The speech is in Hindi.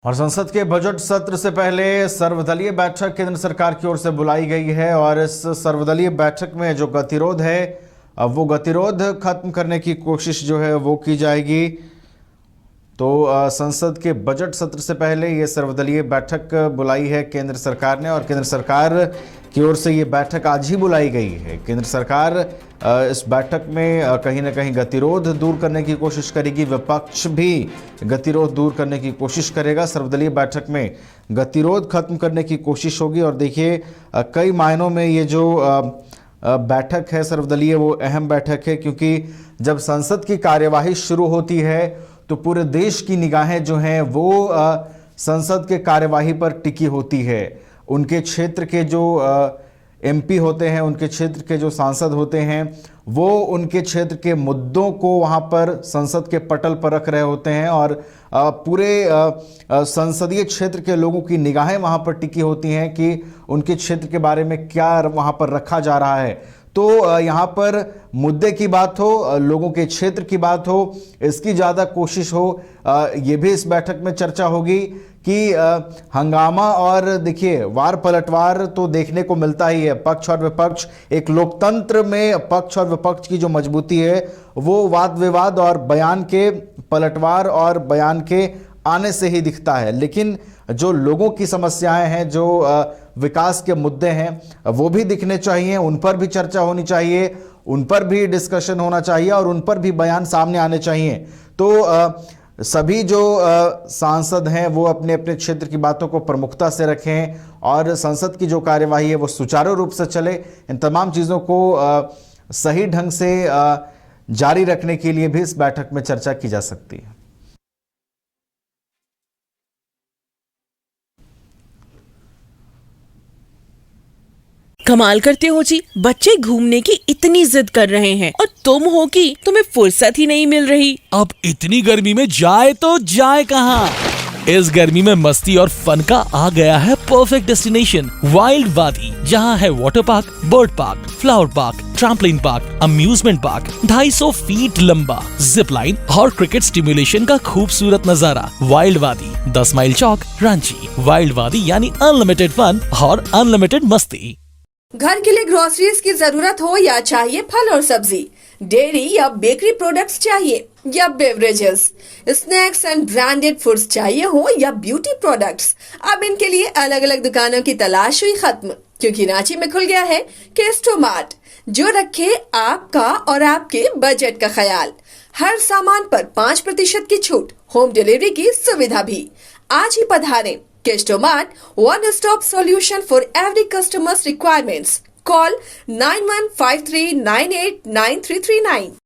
और संसद के बजट सत्र से पहले सर्वदलीय बैठक केंद्र सरकार की ओर से बुलाई गई है और इस सर्वदलीय बैठक में जो गतिरोध है वो गतिरोध खत्म करने की कोशिश जो है वो की जाएगी। तो संसद के बजट सत्र से पहले ये सर्वदलीय बैठक बुलाई है केंद्र सरकार ने और केंद्र सरकार की ओर से ये बैठक आज ही बुलाई गई है। केंद्र सरकार इस बैठक में कहीं ना कहीं गतिरोध दूर करने की कोशिश करेगी, विपक्ष भी गतिरोध दूर करने की कोशिश करेगा। सर्वदलीय बैठक में गतिरोध खत्म करने की कोशिश होगी और देखिए कई मायनों में ये जो बैठक है सर्वदलीय वो अहम बैठक है, क्योंकि जब संसद की कार्यवाही शुरू होती है तो पूरे देश की निगाहें जो हैं वो संसद के कार्यवाही पर टिकी होती है। उनके क्षेत्र के जो एमपी होते हैं, उनके क्षेत्र के जो सांसद होते हैं, वो उनके क्षेत्र के मुद्दों को वहाँ पर संसद के पटल पर रख रहे होते हैं और पूरे संसदीय क्षेत्र के लोगों की निगाहें वहाँ पर टिकी होती हैं कि उनके क्षेत्र के बारे में क्या वहाँ पर रखा जा रहा है। तो यहाँ पर मुद्दे की बात हो, लोगों के क्षेत्र की बात हो, इसकी ज़्यादा कोशिश हो। ये भी इस बैठक में चर्चा होगी कि हंगामा और देखिए वार पलटवार तो देखने को मिलता ही है, पक्ष और विपक्ष। एक लोकतंत्र में पक्ष और विपक्ष की जो मजबूती है वो वाद विवाद और बयान के पलटवार और बयान के आने से ही दिखता है। लेकिन जो लोगों की समस्याएं हैं, जो विकास के मुद्दे हैं, वो भी दिखने चाहिए, उन पर भी चर्चा होनी चाहिए, उन पर भी डिस्कशन होना चाहिए और उन पर भी बयान सामने आने चाहिए। तो सभी जो सांसद हैं वो अपने अपने क्षेत्र की बातों को प्रमुखता से रखें और संसद की जो कार्यवाही है वो सुचारू रूप से चले। इन तमाम चीज़ों को सही ढंग से जारी रखने के लिए भी इस बैठक में चर्चा की जा सकती है। कमाल करते हो जी, बच्चे घूमने की इतनी जिद कर रहे हैं और तुम हो कि तुम्हें फुर्सत ही नहीं मिल रही। अब इतनी गर्मी में जाए तो जाए कहाँ? इस गर्मी में मस्ती और फन का आ गया है परफेक्ट डेस्टिनेशन वाइल्ड वादी, जहाँ है water park, bird park, flower park, trampoline park, amusement park, 250 feet लंबा, जिप लाइन और क्रिकेट स्टिमुलेशन का खूबसूरत नजारा। वाइल्ड वादी, 10 माइल चौक, रांची। वाइल्ड वादी यानी अनलिमिटेड फन और अनलिमिटेड मस्ती। घर के लिए ग्रोसरीज की जरूरत हो या चाहिए फल और सब्जी, डेयरी या बेकरी प्रोडक्ट्स चाहिए या beverages, snacks and branded foods चाहिए हो या ब्यूटी प्रोडक्ट्स, अब इनके लिए अलग अलग दुकानों की तलाश हुई खत्म, क्योंकि रांची में खुल गया है केस्टो मार्ट, जो रखे आपका और आपके बजट का ख्याल। हर सामान पर 5% की छूट, होम डिलीवरी की सुविधा भी। आज ही पधारें Kesto Mart, one-stop solution for every customer's requirements. Call 9153989339.